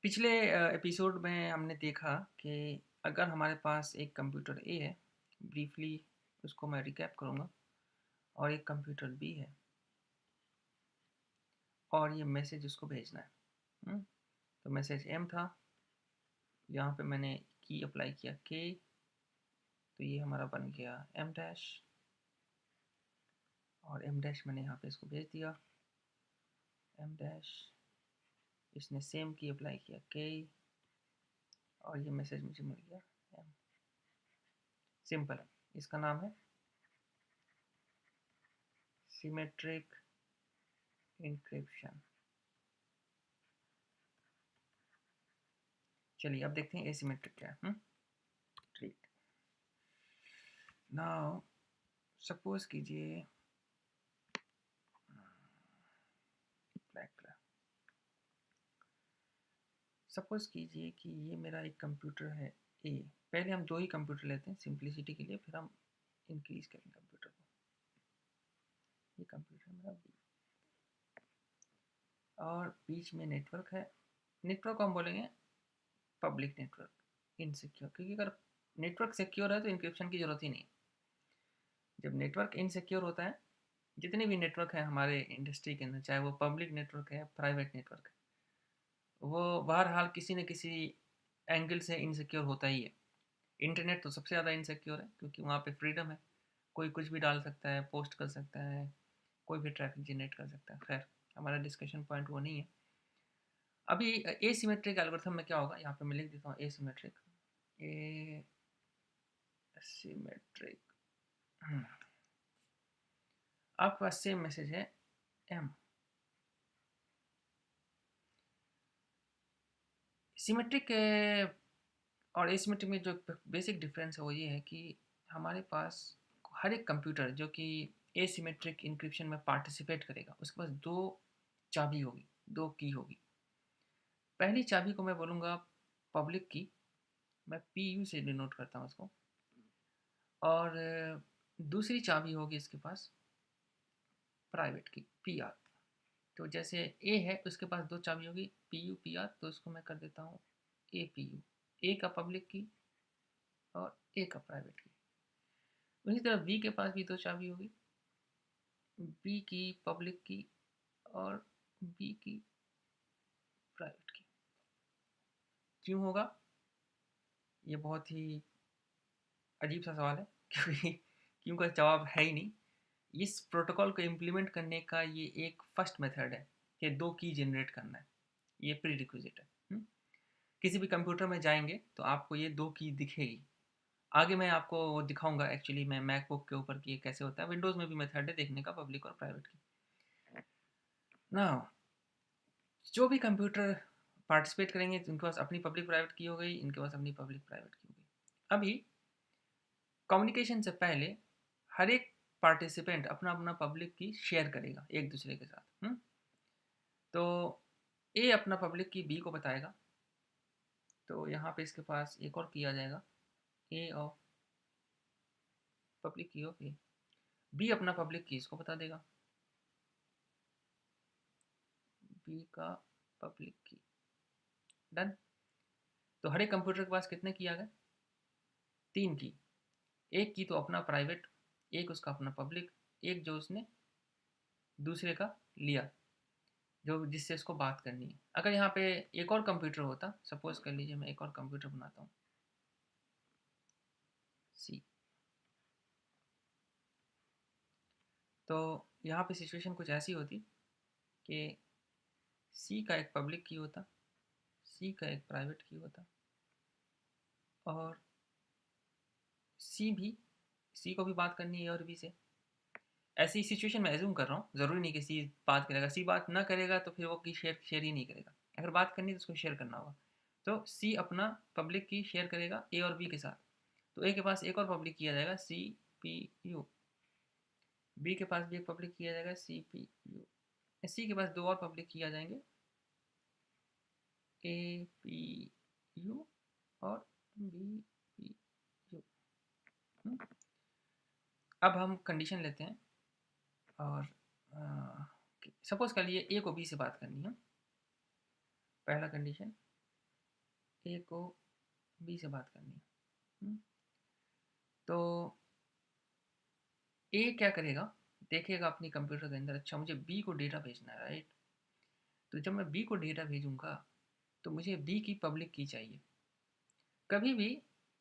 पिछले एपिसोड में हमने देखा कि अगर हमारे पास एक कंप्यूटर ए है, ब्रीफली उसको मैं रिकैप करूँगा, और एक कंप्यूटर बी है और ये मैसेज उसको भेजना है। तो मैसेज एम था, यहाँ पे मैंने की अप्लाई किया के, तो ये हमारा बन गया एम डैश, और एम डैश मैंने यहाँ पे इसको भेज दिया एम डैश। इसने सेम की अप्लाई किया के, और ये मैसेज मुझे मिल गया एम। सिंपल है, इसका नाम है सिमेट्रिक इंक्रिप्शन। चलिए अब देखते हैं एसिमेट्रिक क्या है। ठीक, नाउ सपोज कीजिए ब्लैक कलर, सपोज कीजिए कि ये मेरा एक कंप्यूटर है ए। पहले हम दो ही कंप्यूटर लेते हैं सिंप्लिसिटी के लिए, फिर हम इंक्रीज करेंगे कंप्यूटर को। ये कंप्यूटर मेरा बी, और बीच में नेटवर्क है। नेटवर्क को हम बोलेंगे पब्लिक नेटवर्क इनसिक्योर, क्योंकि अगर नेटवर्क सिक्योर है तो इंक्रिप्शन की जरूरत ही नहीं। जब नेटवर्क इनसिक्योर होता है, जितने भी नेटवर्क है हमारे इंडस्ट्री के अंदर, चाहे वो पब्लिक नेटवर्क है प्राइवेट नेटवर्क है, वो बहरहाल किसी न किसी एंगल से इनसिक्योर होता ही है। इंटरनेट तो सबसे ज़्यादा इनसिक्योर है, क्योंकि वहाँ पे फ्रीडम है, कोई कुछ भी डाल सकता है, पोस्ट कर सकता है, कोई भी ट्रैफिक जनरेट कर सकता है। खैर, हमारा डिस्कशन पॉइंट वो नहीं है अभी। एसिमेट्रिक एल्गोरिथम में क्या होगा, यहाँ पे मैं लिख देता हूँ एसिमेट्रिक। एसिमेट्रिक, आपके पास सेम मैसेज है एम। सिमेट्रिक और एसिमेट्रिक में जो बेसिक डिफरेंस है वो ये है कि हमारे पास हर एक कंप्यूटर जो कि एसिमेट्रिक इंक्रिप्शन में पार्टिसिपेट करेगा, उसके पास दो चाबी होगी, दो की होगी। पहली चाबी को मैं बोलूँगा पब्लिक की, मैं पी यू से डिनोट करता हूँ उसको। और दूसरी चाबी होगी इसके पास प्राइवेट की, पी आर। तो जैसे ए है, उसके पास दो चाबी होगी पी यू पी आर, तो उसको मैं कर देता हूँ ए पी यू, ए का पब्लिक की और ए का प्राइवेट की। उसी तरह बी के पास भी दो चाबी होगी, बी की पब्लिक की और बी की प्राइवेट की। क्यों होगा, ये बहुत ही अजीब सा सवाल है क्योंकि क्यों का जवाब है ही नहीं। इस प्रोटोकॉल को इम्प्लीमेंट करने का ये एक फर्स्ट मेथड है कि दो की जनरेट करना है, ये प्री रिक्विजिट है। किसी भी कंप्यूटर में जाएंगे तो आपको ये दो की दिखेगी। आगे मैं आपको दिखाऊंगा, एक्चुअली मैं मैकबुक के ऊपर कि ये कैसे होता है। विंडोज़ में भी मेथड है देखने का पब्लिक और प्राइवेट की। ना जो भी कंप्यूटर पार्टिसिपेट करेंगे इनके पास अपनी पब्लिक प्राइवेट की हो गई, इनके पास अपनी पब्लिक प्राइवेट की हो गई। अभी कम्युनिकेशन से पहले हर एक पार्टिसिपेंट अपना अपना पब्लिक की शेयर करेगा एक दूसरे के साथ। तो ए अपना पब्लिक की बी को बताएगा, तो यहाँ पे इसके पास एक और की आ जाएगा, ए ऑफ पब्लिक की ऑफ ए। बी अपना पब्लिक की इसको बता देगा, बी का पब्लिक की। डन। तो हर एक कंप्यूटर के पास कितने की आ गए, तीन की। एक की तो अपना प्राइवेट, एक उसका अपना पब्लिक, एक जो उसने दूसरे का लिया जो जिससे इसको बात करनी है। अगर यहाँ पे एक और कंप्यूटर होता, सपोज कर लीजिए मैं एक और कंप्यूटर बनाता हूँ सी, तो यहाँ पे सिचुएशन कुछ ऐसी होती कि सी का एक पब्लिक की होता, सी का एक प्राइवेट की होता, और सी को भी बात करनी है और बी से। ऐसी सिचुएशन में एज्यूम कर रहा हूँ, ज़रूरी नहीं कि सी बात करेगा, सी बात ना करेगा तो फिर वो की शेयर ही नहीं करेगा। अगर बात करनी है तो उसको शेयर करना होगा। तो सी अपना पब्लिक की शेयर करेगा ए और बी के साथ, तो ए के पास एक और पब्लिक किया जाएगा सी पी यू, बी के पास भी एक पब्लिक किया जाएगा सी पी यू, सी के पास दो और पब्लिक किया जाएंगे ए पी यू और बी पी यू। अब हम कंडीशन लेते हैं, और सपोज कर लिए ए को बी से बात करनी है। पहला कंडीशन, ए को बी से बात करनी है। तो ए क्या करेगा, देखेगा अपनी कंप्यूटर के अंदर, अच्छा मुझे बी को डेटा भेजना है, राइट। तो जब मैं बी को डेटा भेजूंगा तो मुझे बी की पब्लिक की चाहिए। कभी भी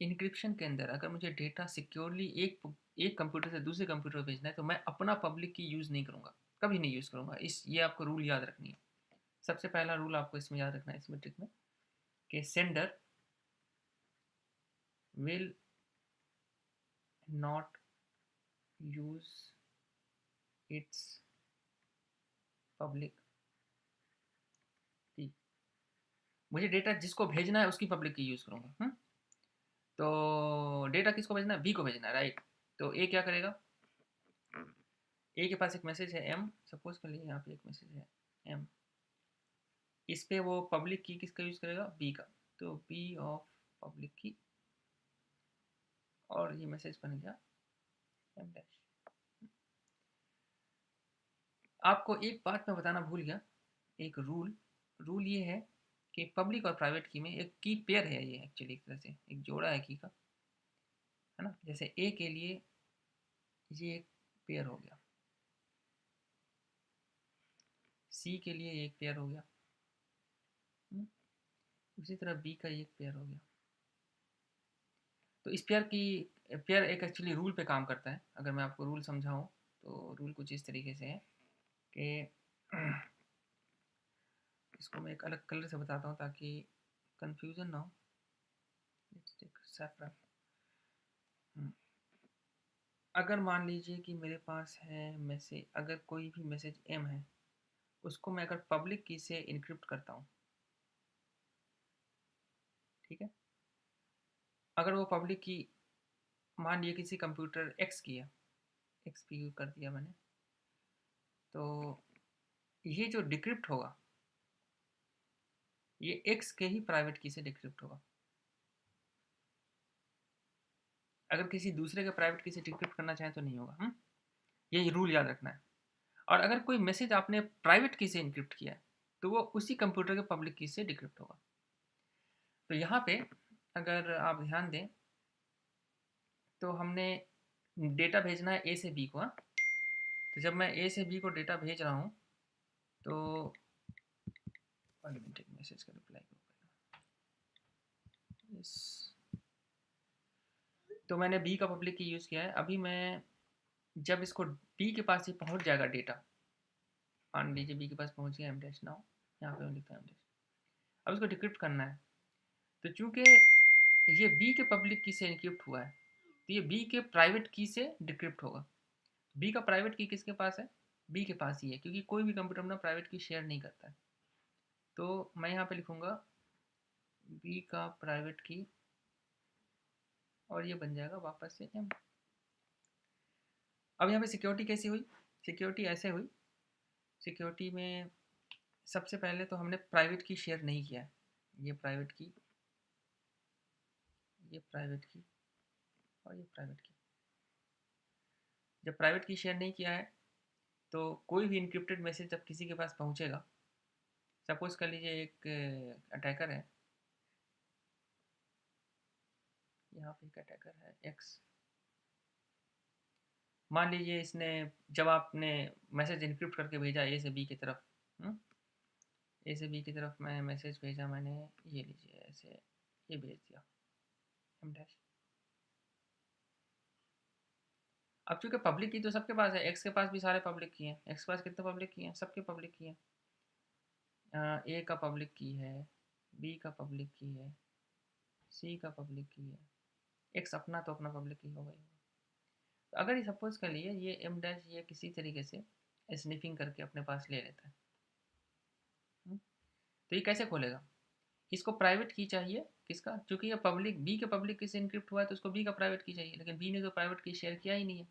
इंक्रिप्शन के अंदर अगर मुझे डेटा सिक्योरली एक कंप्यूटर से दूसरे कंप्यूटर पर भेजना है तो मैं अपना पब्लिक की यूज़ नहीं करूँगा, कभी नहीं यूज़ करूँगा। ये आपको रूल याद रखनी है। सबसे पहला रूल आपको इसमें याद रखना है, इस मैट्रिक में, कि sender will not use it's public की। मुझे डेटा जिसको भेजना है उसकी पब्लिक की यूज़ करूँगा। तो डेटा किसको भेजना है, बी को भेजना है, राइट। तो ए क्या करेगा, ए के पास एक मैसेज है एम, सपोज कर लीजिए यहाँ पे एक मैसेज है एम, इस पे वो पब्लिक की किसका यूज़ करेगा, बी का। तो बी ऑफ पब्लिक की, और ये मैसेज बन गया एम डैश। आपको एक बात मैं बताना भूल गया, एक रूल ये है कि पब्लिक और प्राइवेट की में एक की पेयर है, ये एक्चुअली एक तरह से एक जोड़ा है की का, है ना। जैसे ए के लिए ये एक पेयर हो गया, सी के लिए एक पेयर हो गया, उसी तरह बी का एक पेयर हो गया। तो इस पेयर एक एक्चुअली रूल पे काम करता है। अगर मैं आपको रूल समझाऊं तो रूल कुछ इस तरीके से है कि इसको मैं एक अलग कलर से बताता हूँ ताकि कंफ्यूजन ना हो। सैफरन। अगर मान लीजिए कि मेरे पास है मैसेज, अगर कोई भी मैसेज एम है उसको मैं अगर पब्लिक की से इनक्रिप्ट करता हूँ, ठीक है। अगर वो पब्लिक की मान लीजिए किसी कंप्यूटर एक्स की है, एक्स पी यू कर दिया मैंने, तो ये जो डिक्रिप्ट होगा ये एक्स के ही प्राइवेट की से डिक्रिप्ट होगा। अगर किसी दूसरे के प्राइवेट की से डिक्रिप्ट करना चाहें तो नहीं होगा। ये रूल याद रखना है। और अगर कोई मैसेज आपने प्राइवेट की से इनक्रिप्ट किया है तो वो उसी कंप्यूटर के पब्लिक की से डिक्रिप्ट होगा। तो यहाँ पे अगर आप ध्यान दें तो हमने डेटा भेजना है ए से बी को। तो जब मैं ए से बी को डेटा भेज रहा हूँ तो मैसेज का रिप्लाई यस, तो मैंने बी का पब्लिक की यूज़ किया है। अभी मैं जब इसको बी के पास ही पहुँच जाएगा डेटा, मान लीजिए बी के पास पहुँच गया एम डैश नाउ, यहाँ पे लिखता है एम डैश। अब इसको डिक्रिप्ट करना है, तो चूंकि ये बी के पब्लिक की से इनक्रिप्ट हुआ है तो ये बी के प्राइवेट की से डिक्रिप्ट होगा। बी का प्राइवेट की किसके पास है, बी के पास ही है, क्योंकि कोई भी कंप्यूटर अपना प्राइवेट की शेयर नहीं करता है। तो मैं यहाँ पे लिखूँगा बी का प्राइवेट की और ये बन जाएगा वापस से एम। अब यहाँ पे सिक्योरिटी कैसी हुई, सिक्योरिटी ऐसे हुई, सिक्योरिटी में सबसे पहले तो हमने प्राइवेट की शेयर नहीं किया है, ये प्राइवेट की, ये प्राइवेट की और ये प्राइवेट की। जब प्राइवेट की शेयर नहीं किया है तो कोई भी इनक्रिप्टेड मैसेज जब किसी के पास पहुंचेगा, सपोज कर लीजिए एक अटैकर है, यहाँ पे एक अटैकर है एक्स, मान लीजिए इसने जब आपने मैसेज इनक्रिप्ट करके भेजा ए से बी की तरफ, ए से बी की तरफ मैं मैसेज भेजा मैंने, ये लीजिए ऐसे ये भेज दिया एम डैश। अब चूंकि पब्लिक की तो सबके पास है, एक्स के पास भी सारे पब्लिक की हैं, एक्स के पास कितने पब्लिक की हैं, सबके पब्लिक की हैं। ए का पब्लिक की है, बी का पब्लिक की है, सी का पब्लिक की है, एक्स अपना तो अपना पब्लिक की होगा ही। तो अगर ये सपोज कर लिए ये एम डैश ये किसी तरीके से स्निफिंग करके अपने पास ले लेता है, तो ये कैसे खोलेगा, इसको प्राइवेट की चाहिए किसका, क्योंकि ये पब्लिक बी के पब्लिक की से इनक्रिप्ट हुआ है तो उसको बी का प्राइवेट की चाहिए, लेकिन बी ने तो प्राइवेट की शेयर किया ही नहीं है।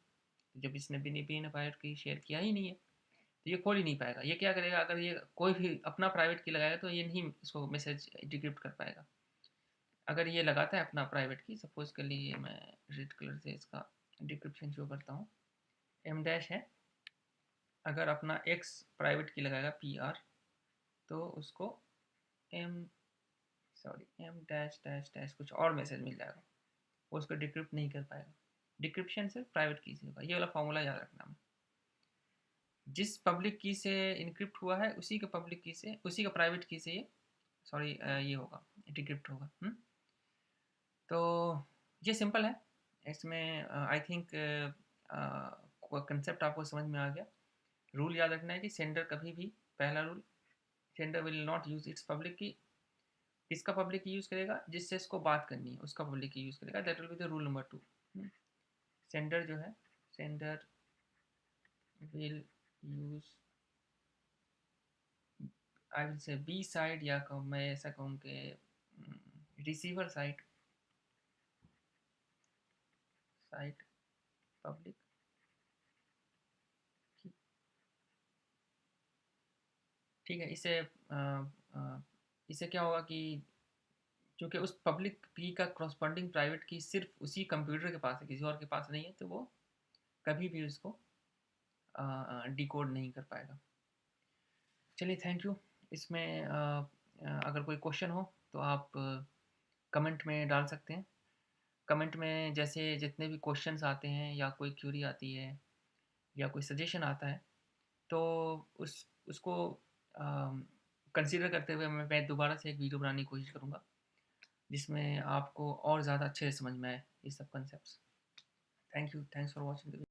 तो जब इसने बी ने प्राइवेट की शेयर किया ही नहीं है तो ये खोल ही नहीं पाएगा। ये क्या करेगा, अगर ये कोई भी अपना प्राइवेट की लगाएगा तो ये नहीं इसको मैसेज डिक्रिप्ट कर पाएगा। अगर ये लगाता है अपना प्राइवेट की, सपोज कर लीजिए मैं रेड कलर से इसका डिक्रिप्शन शो करता हूँ, एम डैश है, अगर अपना एक्स प्राइवेट की लगाएगा पी आर तो उसको M sorry M dash dash dash कुछ और मैसेज मिल जाएगा, वो उसको डिक्रिप्ट नहीं कर पाएगा। डिक्रिप्शन सिर्फ प्राइवेट की से होगा, ये वाला फॉर्मूला याद रखना है। जिस पब्लिक की से इनक्रिप्ट हुआ है उसी का पब्लिक की से, उसी का प्राइवेट की से ये सॉरी ये होगा, डिक्रिप्ट होगा। तो ये सिंपल है। इसमें आई थिंक कंसेप्ट आपको समझ में आ गया। रूल याद रखना है कि सेंडर कभी भी, पहला rule, sender will not use it's public की। इसका पब्लिक की यूज़ करेगा जिससे इसको बात करनी है, उसका पब्लिक की यूज़ करेगा। That will be the rule number 2। Sender जो है, sender will use, I will say B side, या कहूँ मैं ऐसा कहूँ कि रिसीवर साइड, साइड पब्लिक की। ठीक है, इससे क्या होगा कि क्योंकि उस पब्लिक की का करस्पॉन्डिंग प्राइवेट की सिर्फ उसी कंप्यूटर के पास है, किसी और के पास नहीं है, तो वो कभी भी उसको डिकोड नहीं कर पाएगा। चलिए, थैंक यू। इसमें अगर कोई क्वेश्चन हो तो आप कमेंट में डाल सकते हैं। कमेंट में जैसे जितने भी क्वेश्चंस आते हैं या कोई क्यूरी आती है या कोई सजेशन आता है, तो उसको कंसीडर करते हुए मैं दोबारा से एक वीडियो बनाने की कोशिश करूँगा, जिसमें आपको और ज़्यादा अच्छे से समझ में आए ये सब concepts. Thank you, thanks for watching the